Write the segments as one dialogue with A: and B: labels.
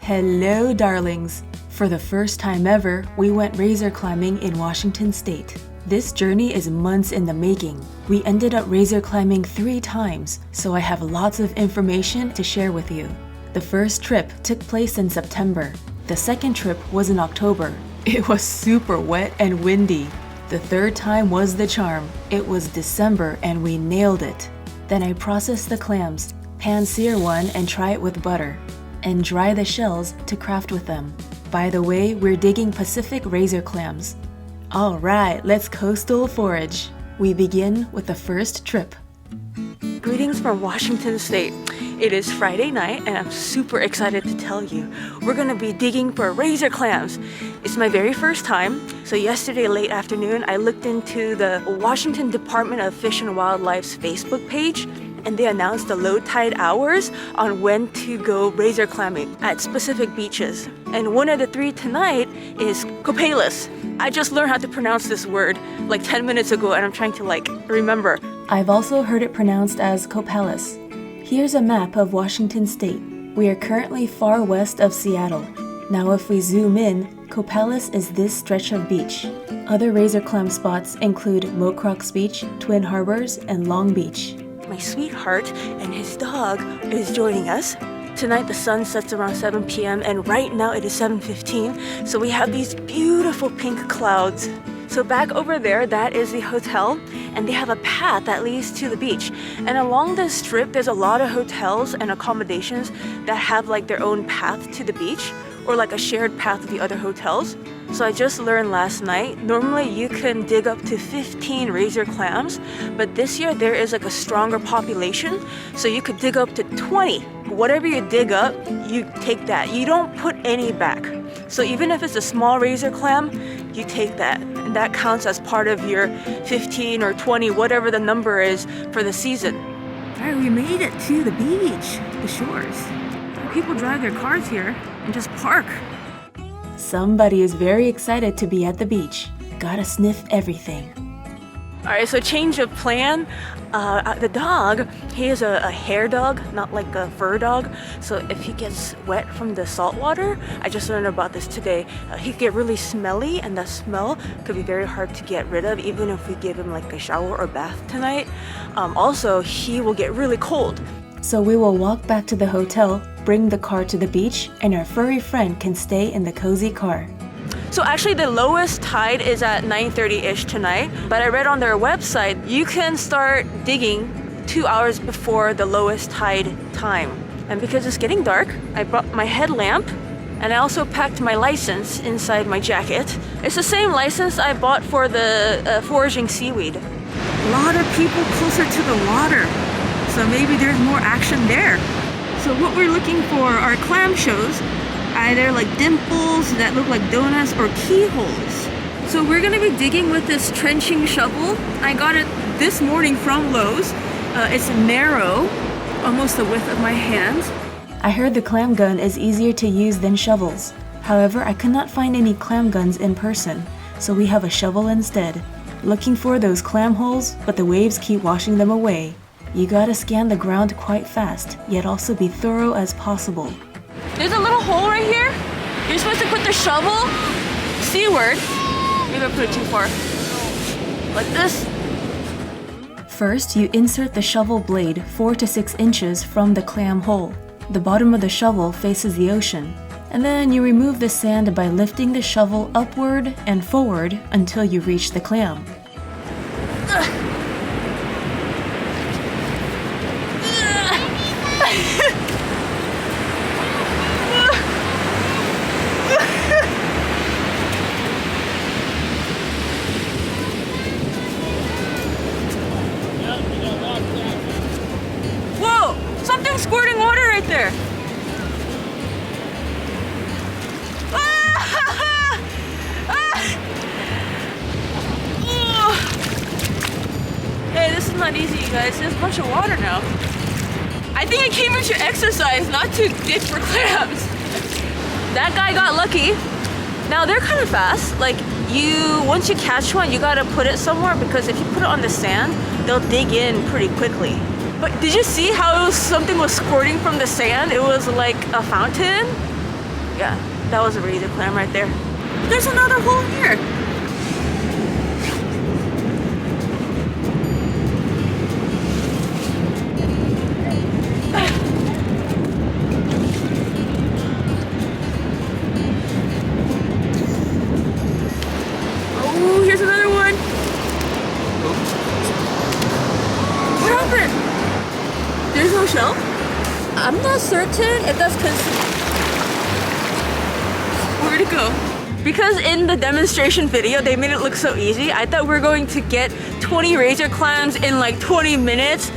A: Hello, darlings! For the first time ever, we went razor clamming in Washington State. This journey is months in the making. We ended up razor clamming 3 times, so I have lots of information to share with you. The first trip took place in September. The second trip was in October. It was super wet and windy. The third time was the charm. It was December and we nailed it. Then I processed the clams, pan-sear one and try it with butter, and dry the shells to craft with them. By the way, we're digging Pacific Razor Clams. Alright, let's coastal forage. We begin with the first trip. Greetings from Washington State. It is Friday night and I'm super excited to tell you we're gonna be digging for razor clams. It's my very first time. So yesterday late afternoon I looked into the Washington Department of Fish and Wildlife's Facebook page, and they announced the low tide hours on when to go razor clamming at specific beaches. And one of the 3 tonight is Copalis. I just learned how to pronounce this word like 10 minutes ago and I'm trying to remember. I've also heard it pronounced as Copalis. Here's a map of Washington State. We are currently far west of Seattle. Now if we zoom in, Copalis is this stretch of beach. Other razor clam spots include Mocrox Beach, Twin Harbors, and Long Beach. My sweetheart and his dog is joining us. Tonight the sun sets around 7 p.m. and right now it is 7:15, so we have these beautiful pink clouds. So back over there, that is the hotel, and they have a path that leads to the beach. And along this strip, there's a lot of hotels and accommodations that have their own path to the beach, or a shared path with the other hotels. So I just learned last night, normally you can dig up to 15 razor clams, but this year there is a stronger population, so you could dig up to 20. Whatever you dig up, you take that. You don't put any back. So even if it's a small razor clam, you take that. And that counts as part of your 15 or 20, whatever the number is for the season. Alright, we made it to the beach, the shores. People drive their cars here and just park. Somebody is very excited to be at the beach. Gotta sniff everything. Alright, so change of plan. The dog, he is a hair dog, not a fur dog. So if he gets wet from the salt water, I just learned about this today, he could get really smelly, and that smell could be very hard to get rid of even if we give him a shower or bath tonight. Also, he will get really cold. So we will walk back to the hotel, bring the car to the beach, and our furry friend can stay in the cozy car. So actually the lowest tide is at 9:30-ish tonight, but I read on their website you can start digging 2 hours before the lowest tide time. And because it's getting dark, I brought my headlamp, and I also packed my license inside my jacket. It's the same license I bought for the foraging seaweed. A lot of people closer to the water, so maybe there's more action there. So what we're looking for are clam shows, either dimples that look like donuts or keyholes. So we're gonna be digging with this trenching shovel. I got it this morning from Lowe's. It's narrow, almost the width of my hand. I heard the clam gun is easier to use than shovels. However, I could not find any clam guns in person, so we have a shovel instead. Looking for those clam holes, but the waves keep washing them away. You gotta scan the ground quite fast, yet also be thorough as possible. There's a little hole right here. You're supposed to put the shovel seaward. Maybe I put it too far. Like this. First, you insert the shovel blade 4 to 6 inches from the clam hole. The bottom of the shovel faces the ocean. And then you remove the sand by lifting the shovel upward and forward until you reach the clam. Whoa! Something's squirting water right there! Hey, this is not easy, you guys. There's a bunch of water now. I think I came here to exercise, not to dig for clams. That guy got lucky. Now they're kind of fast. Once you catch one, you gotta put it somewhere, because if you put it on the sand, they'll dig in pretty quickly. But did you see how something was squirting from the sand? It was like a fountain. Yeah, that was a razor clam right there. There's another hole here. Oh, here's another one. What happened? There's no shell? I'm not certain if that's because... Where'd it go? Because in the demonstration video, they made it look so easy. I thought we were going to get 20 razor clams in like 20 minutes.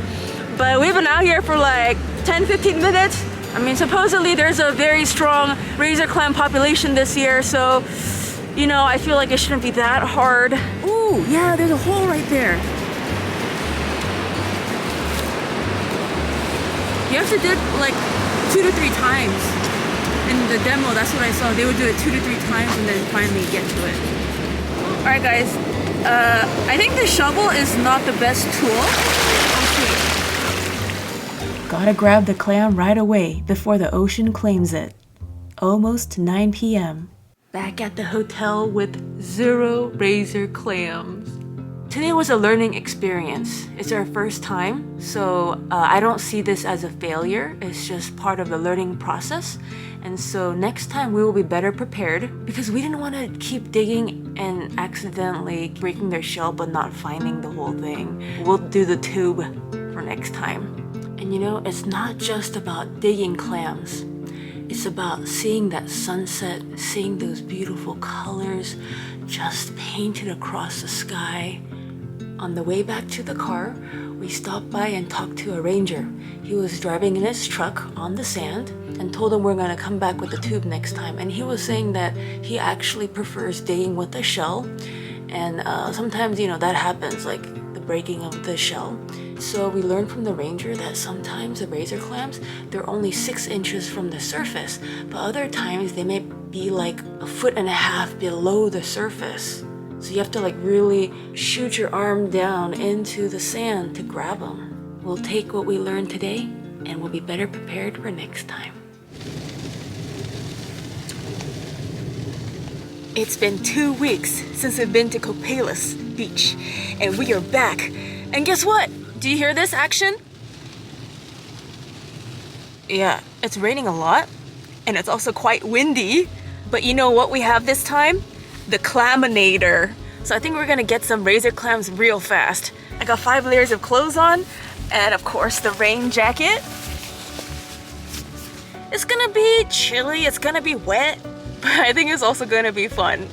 A: But we've been out here for like 10-15 minutes. I mean, supposedly there's a very strong razor clam population this year. So, you know, I feel like it shouldn't be that hard. Ooh, yeah, there's a hole right there. You have to do it like 2 to 3 times. In the demo, that's what I saw. They would do it 2 to 3 times and then finally get to it. Alright guys, I think the shovel is not the best tool. Okay. Gotta grab the clam right away before the ocean claims it. Almost 9 p.m. Back at the hotel with 0 razor clams. Today was a learning experience. It's our first time, so I don't see this as a failure. It's just part of the learning process. And so next time we will be better prepared because we didn't want to keep digging and accidentally breaking their shell but not finding the whole thing. We'll do the tube for next time. And you know, it's not just about digging clams. It's about seeing that sunset, seeing those beautiful colors just painted across the sky. On the way back to the car, we stopped by and talked to a ranger. He was driving in his truck on the sand and told him we're gonna come back with the tube next time. And he was saying that he actually prefers digging with a shell. And sometimes, you know, that happens, like the breaking of the shell. So we learned from the ranger that sometimes the razor clams, they're only 6 inches from the surface, but other times they may be like 1.5 feet below the surface. So you have to like really shoot your arm down into the sand to grab them. We'll take what we learned today and we'll be better prepared for next time. It's been 2 weeks since we've been to Copalis Beach and we are back. And guess what? Do you hear this action? Yeah, it's raining a lot and it's also quite windy. But you know what we have this time? The Claminator. So I think we're gonna get some razor clams real fast. I got 5 layers of clothes on and of course the rain jacket. It's gonna be chilly, it's gonna be wet, but I think it's also gonna be fun.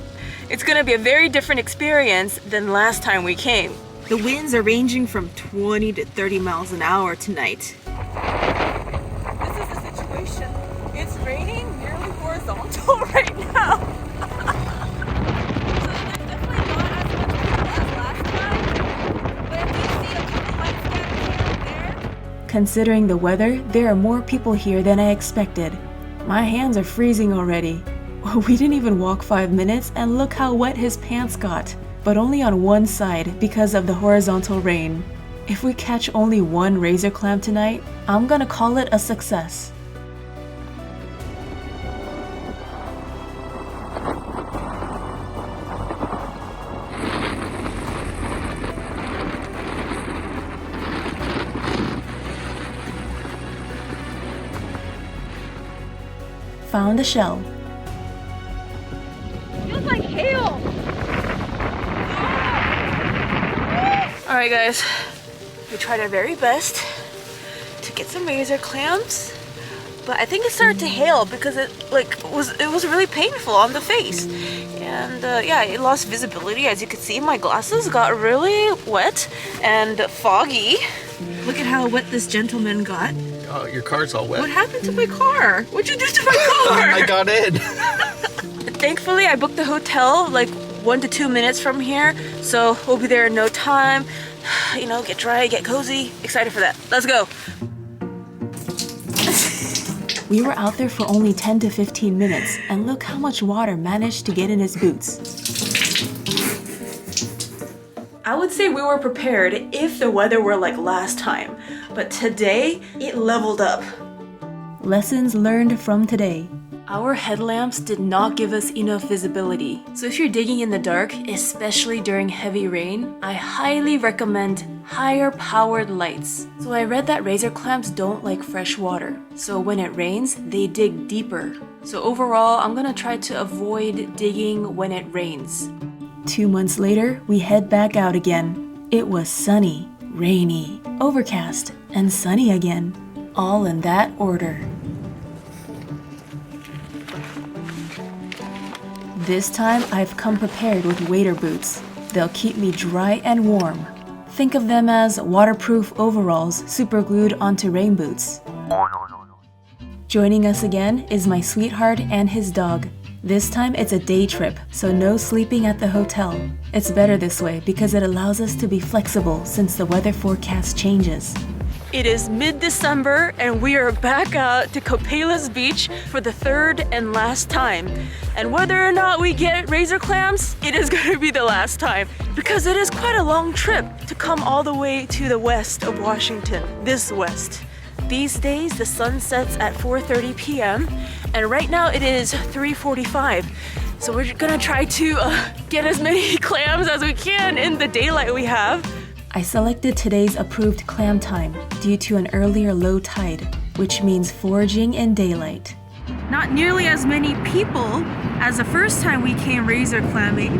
A: It's gonna be a very different experience than last time we came. The winds are ranging from 20 to 30 miles an hour tonight. This is the situation. It's raining nearly horizontal right now. Considering the weather, there are more people here than I expected. My hands are freezing already. We didn't even walk 5 minutes and look how wet his pants got. But only on one side because of the horizontal rain. If we catch only 1 razor clam tonight, I'm gonna call it a success. Found a shell. Feels like hail. Alright guys, we tried our very best to get some razor clams, but I think it started to hail because it was really painful on the face. And yeah, it lost visibility. As you can see, my glasses got really wet and foggy. Look at how wet this gentleman got.
B: Oh, your car's all wet.
A: What happened to my car? What'd you do to my car?
B: I got in.
A: Thankfully, I booked the hotel like 1 to 2 minutes from here, so we'll be there in no time. You know, get dry, get cozy. Excited for that. Let's go. We were out there for only 10 to 15 minutes, and look how much water managed to get in his boots. I would say we were prepared if the weather were like last time, but today it leveled up. Lessons learned from today. Our headlamps did not give us enough visibility, so if you're digging in the dark, especially during heavy rain, I highly recommend higher powered lights. So I read that razor clams don't like fresh water, so when it rains, they dig deeper. So overall, I'm gonna try to avoid digging when it rains. 2 months later, we head back out again. It was sunny, rainy, overcast, and sunny again, all in that order. This time, I've come prepared with wader boots. They'll keep me dry and warm. Think of them as waterproof overalls superglued onto rain boots. Joining us again is my sweetheart and his dog. This time it's a day trip, so no sleeping at the hotel. It's better this way because it allows us to be flexible since the weather forecast changes. It is mid-December and we are back out to Copalis Beach for the third and last time. And whether or not we get razor clams, it is going to be the last time because it is quite a long trip to come all the way to the west of Washington, this west. These days the sun sets at 4:30 p.m. and right now it is 3:45. So we're gonna try to get as many clams as we can in the daylight we have. I selected today's approved clam time due to an earlier low tide, which means foraging in daylight. Not nearly as many people as the first time we came razor clamming.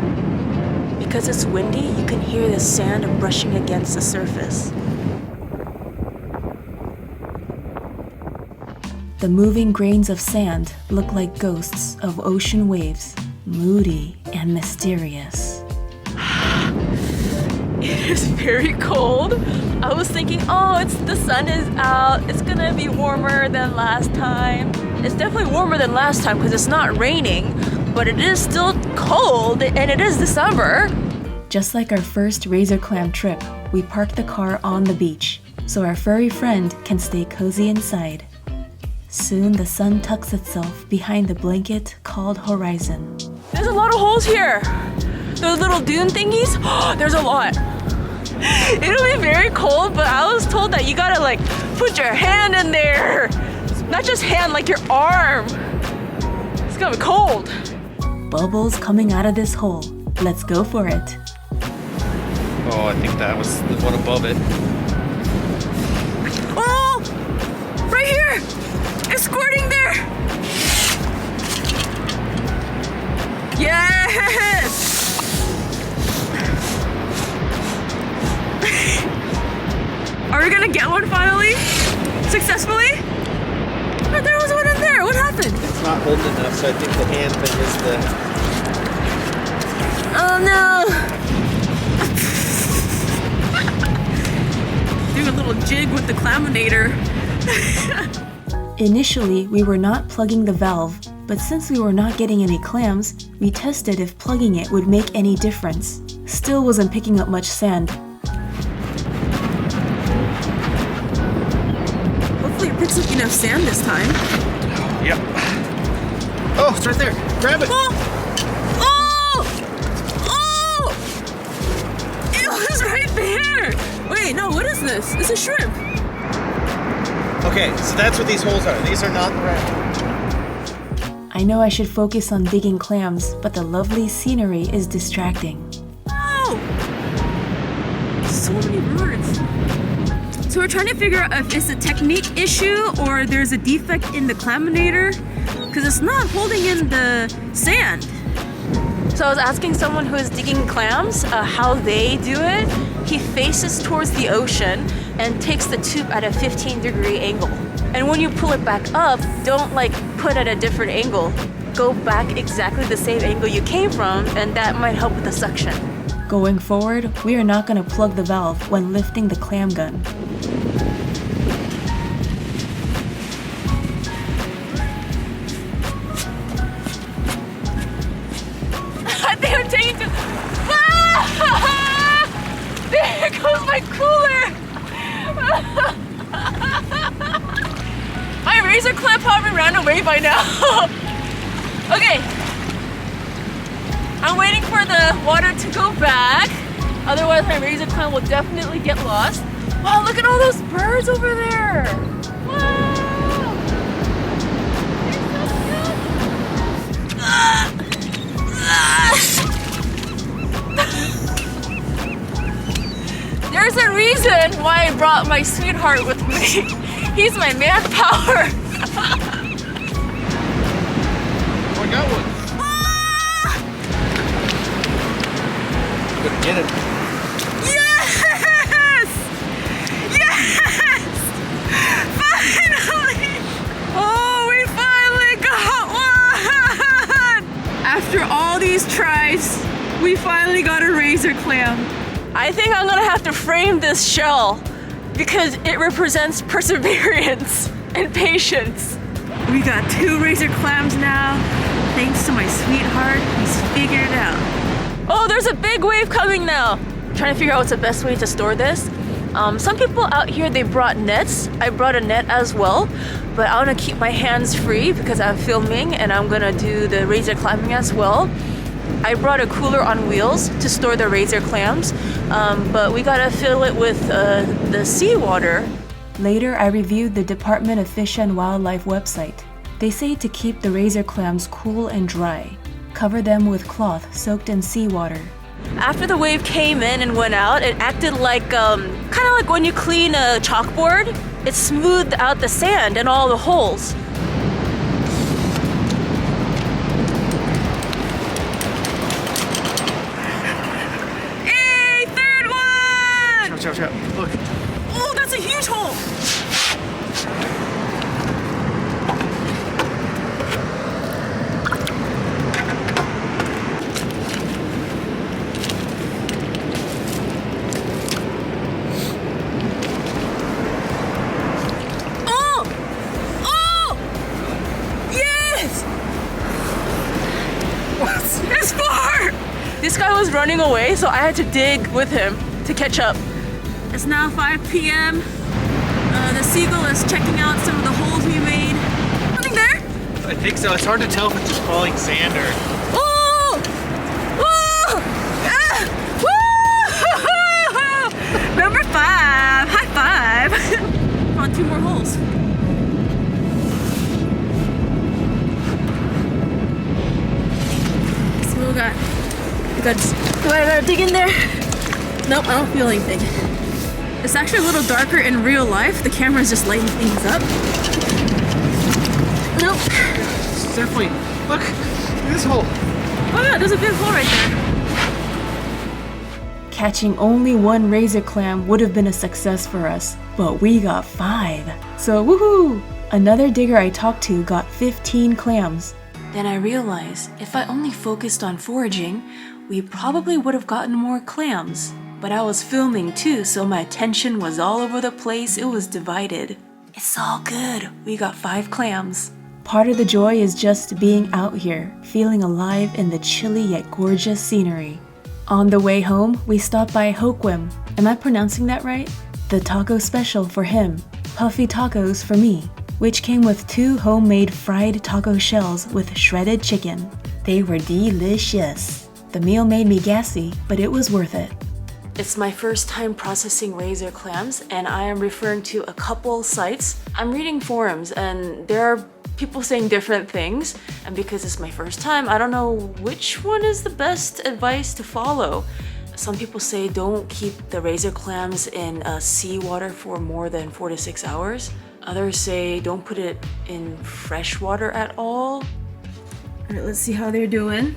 A: Because it's windy, you can hear the sand brushing against the surface. The moving grains of sand look like ghosts of ocean waves, moody and mysterious. It is very cold. I was thinking, oh, the sun is out. It's gonna be warmer than last time. It's definitely warmer than last time because it's not raining, but it is still cold and it is December. Just like our first razor clam trip, we parked the car on the beach so our furry friend can stay cozy inside. Soon the sun tucks itself behind the blanket called horizon. There's a lot of holes here. Those little dune thingies, there's a lot. It'll be very cold, but I was told that you gotta like put your hand in there. Not just hand, like your arm. It's gonna be cold. Bubbles coming out of this hole. Let's go for it.
B: Oh, I think that was the one above it.
A: Oh! Right here! It's squirting there! Yes! Are we gonna get one finally? Successfully? But there was one in there. What happened?
B: It's not holding enough, so I think the hand thing is the...
A: Oh no! Do a little jig with the Claminator. Initially, we were not plugging the valve, but since we were not getting any clams, we tested if plugging it would make any difference. Still wasn't picking up much sand. Hopefully it picks up enough sand this time.
B: Yep. Oh, it's right there. Grab it.
A: Oh! Oh! Oh! It was right there! Wait, no, what is this? It's a shrimp.
B: Okay, so that's what these holes are. These are not the right.
A: I know I should focus on digging clams, but the lovely scenery is distracting. Oh! So many birds. So we're trying to figure out if it's a technique issue or there's a defect in the Claminator, because it's not holding in the sand. So I was asking someone who is digging clams how they do it. He faces towards the ocean and takes the tube at a 15-degree angle. And when you pull it back up, don't like put at a different angle. Go back exactly the same angle you came from, and that might help with the suction. Going forward, we are not going to plug the valve when lifting the clam gun. I think I'm taking to... Ah! There goes my cooler! My razor clam probably ran away by now. Okay. I'm waiting for the water to go back. Otherwise my razor clam will definitely get lost. Wow, look at all those birds over there. Wow. They're so cute. reason why I brought my sweetheart with me. He's my manpower.
B: Oh, I got one. Gonna get it.
A: Yes! Yes! Finally! Oh, we finally got one! After all these tries, we finally got a razor clam. I think I'm gonna have to frame this shell because it represents perseverance and patience. We got 2 razor clams now. Thanks to my sweetheart, he's figured it out. Oh, there's a big wave coming now. I'm trying to figure out what's the best way to store this. Some people out here, they brought nets. I brought a net as well, but I want to keep my hands free because I'm filming and I'm gonna do the razor clamming as well. I brought a cooler on wheels to store the razor clams, but we gotta fill it with the seawater. Later, I reviewed the Department of Fish and Wildlife website. They say to keep the razor clams cool and dry. Cover them with cloth soaked in seawater. After the wave came in and went out, it acted like, kind of like when you clean a chalkboard. It smoothed out the sand and all the holes. Hey, third one!
B: Watch out, look.
A: Oh, that's a huge hole! This guy was running away, so I had to dig with him to catch up. It's now 5 p.m. The seagull is checking out some of the holes we made. Something there?
B: I think so. It's hard to tell if it's just falling sand or...
A: Oh! Whoa! Ah! Woo! Number 5! High five! Found 2 more holes. Let's see what we got. Do I gotta dig in there? Nope, I don't feel anything. It's actually a little darker in real life. The camera's just lighting things up. Nope.
B: It's definitely... Look! This hole!
A: Oh yeah, there's a big hole right there. Catching only 1 razor clam would have been a success for us, but we got 5. So woohoo! Another digger I talked to got 15 clams. Then I realized if I only focused on foraging, we probably would have gotten more clams. But I was filming too, so my attention was all over the place. It was divided. It's all good. We got 5 clams. Part of the joy is just being out here, feeling alive in the chilly yet gorgeous scenery. On the way home, we stopped by Hoquim. Am I pronouncing that right? The taco special for him. Puffy tacos for me, which came with 2 homemade fried taco shells with shredded chicken. They were delicious. The meal made me gassy, but it was worth it. It's my first time processing razor clams, and I am referring to a couple sites. I'm reading forums, and there are people saying different things, and because it's my first time, I don't know which one is the best advice to follow. Some people say don't keep the razor clams in seawater for more than 4 to 6 hours. Others say don't put it in fresh water at all. Alright, let's see how they're doing.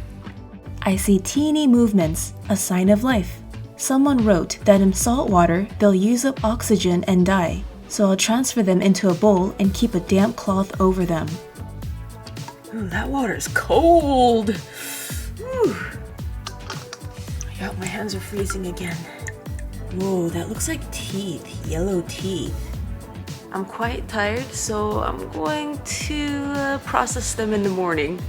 A: I see teeny movements, a sign of life. Someone wrote that in salt water, they'll use up oxygen and die, so I'll transfer them into a bowl and keep a damp cloth over them. Ooh, that water's cold! Ooh. Yeah, my hands are freezing again. Whoa, that looks like teeth, yellow teeth. I'm quite tired, so I'm going to process them in the morning.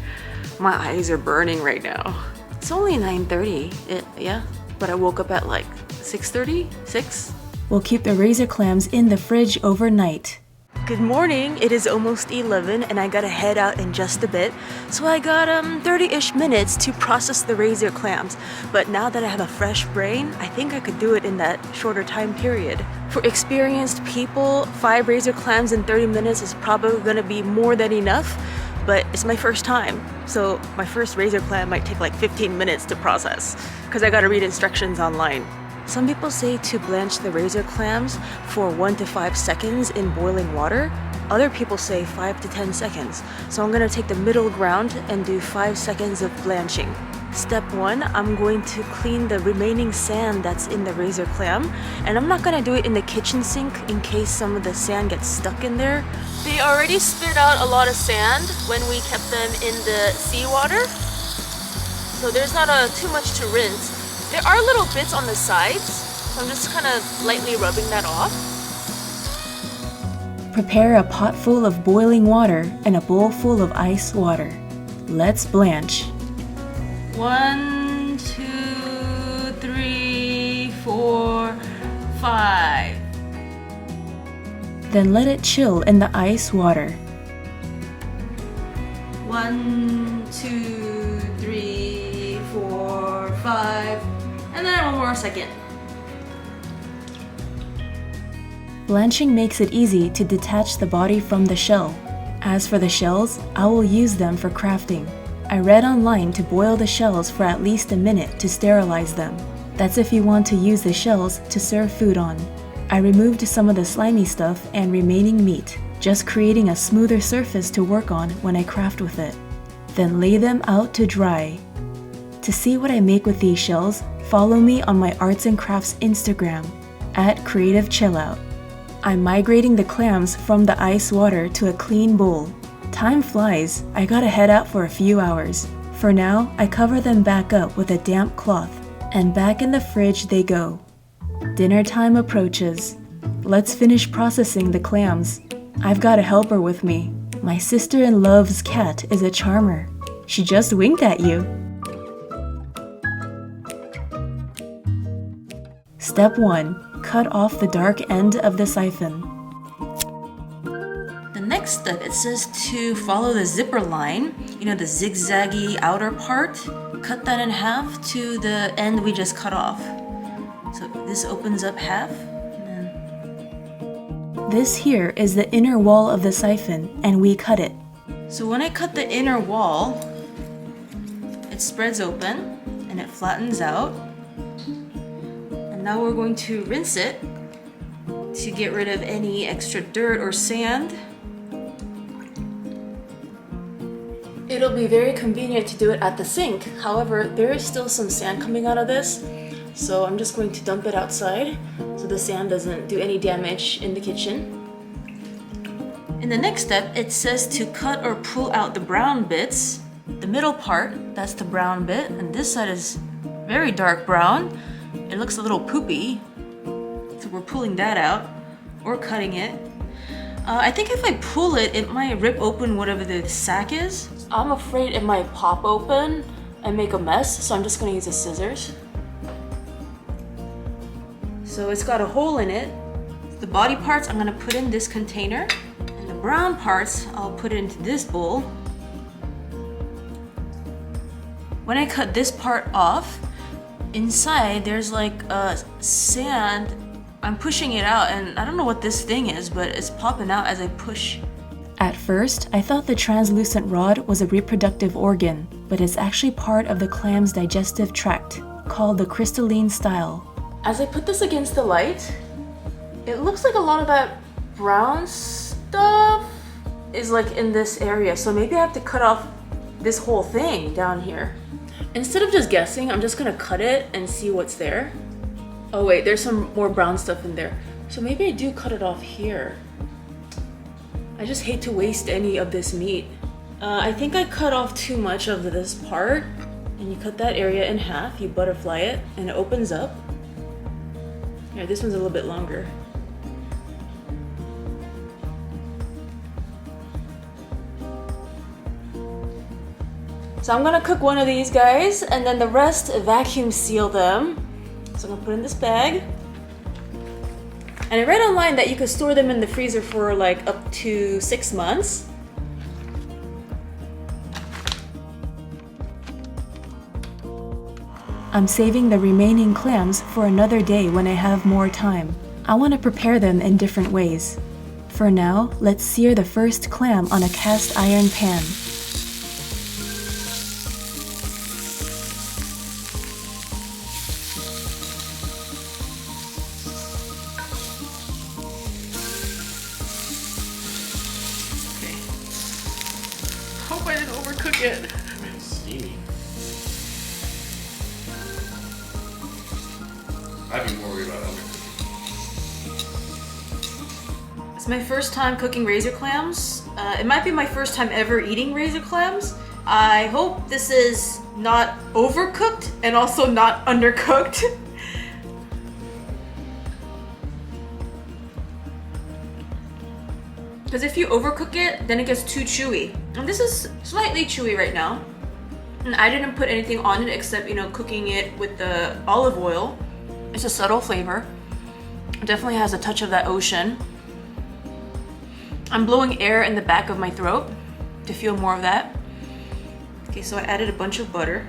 A: My eyes are burning right now. It's only 9:30, yeah, but I woke up at like 6:30, 6. We'll keep the razor clams in the fridge overnight. Good morning, it is almost 11 and I gotta head out in just a bit. So I got 30-ish minutes to process the razor clams. But now that I have a fresh brain, I think I could do it in that shorter time period. For experienced people, 5 razor clams in 30 minutes is probably gonna be more than enough. But it's my first time, so my first razor clam might take like 15 minutes to process because I gotta read instructions online. Some people say to blanch the razor clams for 1 to 5 seconds in boiling water. Other people say 5 to 10 seconds. So I'm gonna take the middle ground and do 5 seconds of blanching. Step 1, I'm going to clean the remaining sand that's in the razor clam. And I'm not gonna do it in the kitchen sink in case some of the sand gets stuck in there. They already spit out a lot of sand when we kept them in the seawater. So there's not too much to rinse. There are little bits on the sides, so I'm just kind of lightly rubbing that off.
C: Prepare a pot full of boiling water and a bowl full of ice water. Let's blanch.
A: 1, 2, 3, 4, 5.
C: Then let it chill in the ice water.
A: 1, 2, 3, 4, 5. And then 1 more second.
C: Blanching makes it easy to detach the body from the shell. As for the shells, I will use them for crafting. I read online to boil the shells for at least a minute to sterilize them. That's if you want to use the shells to serve food on. I removed some of the slimy stuff and remaining meat, just creating a smoother surface to work on when I craft with it. Then lay them out to dry. To see what I make with these shells, follow me on my arts and crafts Instagram, @CreativeChillout. I'm migrating the clams from the ice water to a clean bowl. Time flies, I gotta head out for a few hours. For now, I cover them back up with a damp cloth, and back in the fridge they go. Dinner time approaches. Let's finish processing the clams. I've got a helper with me. My sister-in-law's cat is a charmer. She just winked at you. Step 1. Cut off the dark end of the siphon.
A: The next step, it says to follow the zipper line, the zigzaggy outer part. Cut that in half to the end we just cut off. So this opens up half.
C: This here is the inner wall of the siphon, and we cut it.
A: So when I cut the inner wall, it spreads open and it flattens out. And now we're going to rinse it to get rid of any extra dirt or sand. It'll be very convenient to do it at the sink. However, there is still some sand coming out of this, so I'm just going to dump it outside so the sand doesn't do any damage in the kitchen. In the next step, it says to cut or pull out the brown bits. The middle part, that's the brown bit, and this side is very dark brown. It looks a little poopy, so we're pulling that out or cutting it. I think if I pull it, it might rip open whatever the sack is. I'm afraid it might pop open and make a mess, so I'm just gonna use the scissors. So it's got a hole in it. The body parts I'm gonna put in this container, and the brown parts I'll put into this bowl. When I cut this part off, inside there's like sand. I'm pushing it out, and I don't know what this thing is, but it's popping out as I push.
C: At first, I thought the translucent rod was a reproductive organ, but it's actually part of the clam's digestive tract, called the crystalline style.
A: As I put this against the light, it looks like a lot of that brown stuff is like in this area, so maybe I have to cut off this whole thing down here. Instead of just guessing, I'm just gonna cut it and see what's there. Oh wait, there's some more brown stuff in there. So maybe I do cut it off here. I just hate to waste any of this meat. I think I cut off too much of this part. And you cut that area in half, you butterfly it, and it opens up. Yeah, this one's a little bit longer. So I'm gonna cook one of these guys, and then the rest vacuum seal them. So I'm gonna put in this bag. And I read online that you could store them in the freezer for like up to 6 months.
C: I'm saving the remaining clams for another day when I have more time. I want to prepare them in different ways. For now, let's sear the first clam on a cast iron pan.
B: shit.
D: It's steamy. I'd be more worried about undercooking.
A: It's my first time cooking razor clams. It might be my first time ever eating razor clams. I hope this is not overcooked and also not undercooked. Because if you overcook it, then it gets too chewy. And this is slightly chewy right now. And I didn't put anything on it except, you know, cooking it with the olive oil. It's a subtle flavor. It definitely has a touch of that ocean. I'm blowing air in the back of my throat to feel more of that. Okay, so I added a bunch of butter.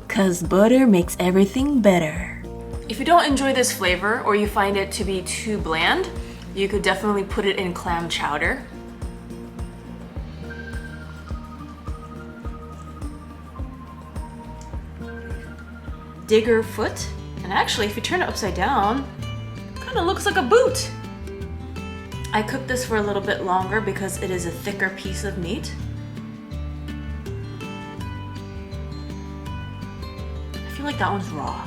A: 'Cause butter makes everything better. If you don't enjoy this flavor or you find it to be too bland, you could definitely put it in clam chowder. Digger foot. And actually, if you turn it upside down, it kind of looks like a boot. I cooked this for a little bit longer because it is a thicker piece of meat. I feel like that one's raw.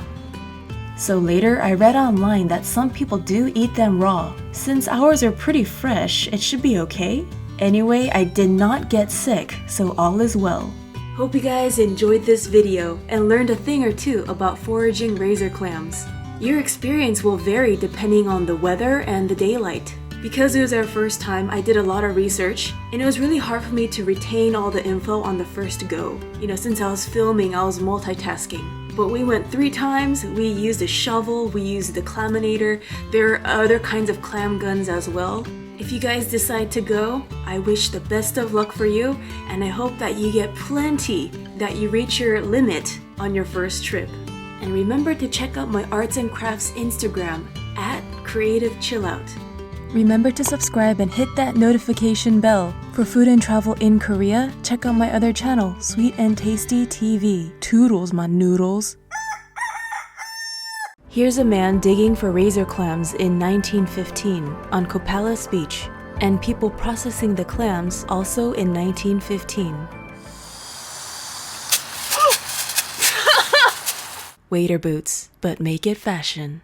A: So later, I read online that some people do eat them raw. Since ours are pretty fresh, it should be okay. Anyway, I did not get sick, so all is well. Hope you guys enjoyed this video and learned a thing or two about foraging razor clams. Your experience will vary depending on the weather and the daylight. Because it was our first time, I did a lot of research, and it was really hard for me to retain all the info on the first go. You know, since I was filming, I was multitasking. But we went 3 times, we used a shovel, we used the Claminator, there are other kinds of clam guns as well. If you guys decide to go, I wish the best of luck for you, and I hope that you get plenty, that you reach your limit on your first trip. And remember to check out my arts and crafts Instagram @CreativeChillout. Remember to subscribe and hit that notification bell. For food and travel in Korea, check out my other channel, Sweet and Tasty TV. Toodles, my noodles. Here's a man digging for razor clams in 1915 on Copalis Beach, and people processing the clams also in 1915. Waiter boots, but make it fashion.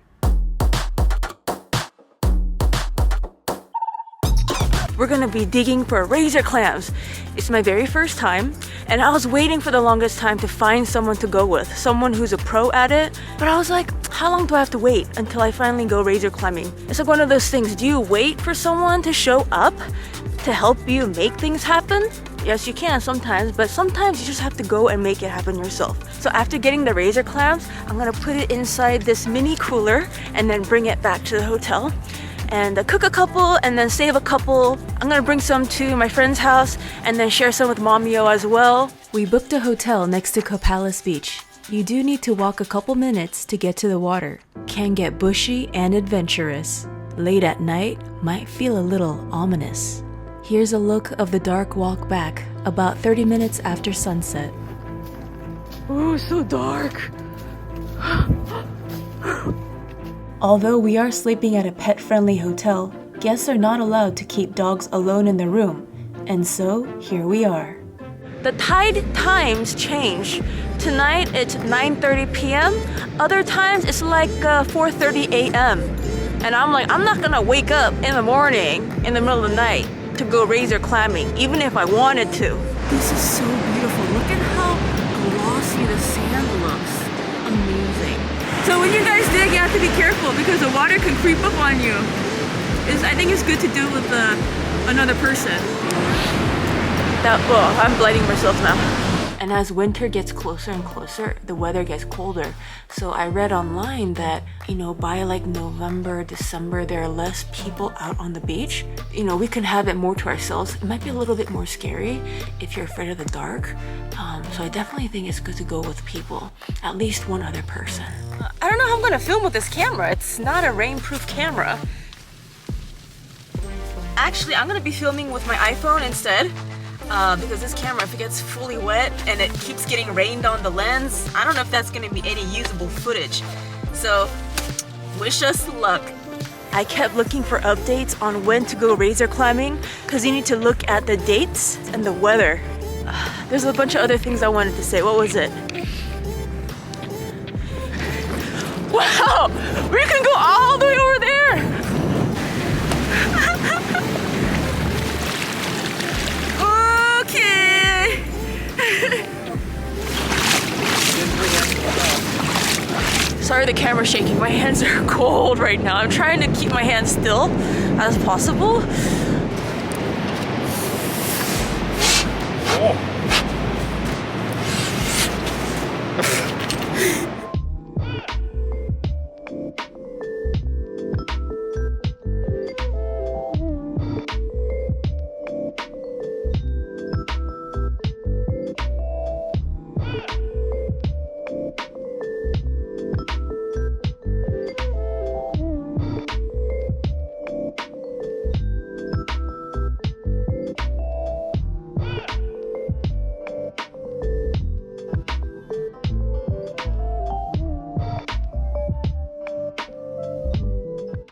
A: We're gonna be digging for razor clams. It's my very first time, and I was waiting for the longest time to find someone to go with, someone who's a pro at it. But I was like, how long do I have to wait until I finally go razor climbing? It's like one of those things, do you wait for someone to show up to help you make things happen? Yes, you can sometimes, but sometimes you just have to go and make it happen yourself. So after getting the razor clams, I'm gonna put it inside this mini cooler and then bring it back to the hotel. And cook a couple and then save a couple. I'm gonna bring some to my friend's house and then share some with Momio as well. We booked a hotel next to Copalis Beach. You do need to walk a couple minutes to get to the water. Can get bushy and adventurous. Late at night might feel a little ominous. Here's a look of the dark walk back about 30 minutes after sunset. Oh, so dark. Although we are sleeping at a pet-friendly hotel, guests are not allowed to keep dogs alone in the room, and so here we are. The tide times change. Tonight it's 9:30 p.m. Other times it's like 4:30 a.m. And I'm like, I'm not gonna wake up in the morning, in the middle of the night, to go razor clamming, even if I wanted to. This is so beautiful. Look at how glossy the sand looks. Amazing. So when you guys dig, you have to be careful because the water can creep up on you. I think it's good to do it with another person. I'm blighting myself now. And as winter gets closer and closer, the weather gets colder. So I read online that, you know, by like November, December, there are less people out on the beach. You know, we can have it more to ourselves. It might be a little bit more scary if you're afraid of the dark. So I definitely think it's good to go with people, at least one other person. I don't know how I'm gonna film with this camera. It's not a rainproof camera. Actually, I'm gonna be filming with my iPhone instead. Because this camera, if it gets fully wet and it keeps getting rained on the lens, I don't know if that's gonna be any usable footage. So, wish us luck. I kept looking for updates on when to go razor climbing because you need to look at the dates and the weather. There's a bunch of other things I wanted to say. What was it? Wow! We can go all the way over there! Okay! Sorry the camera's shaking. My hands are cold right now. I'm trying to keep my hands still as possible.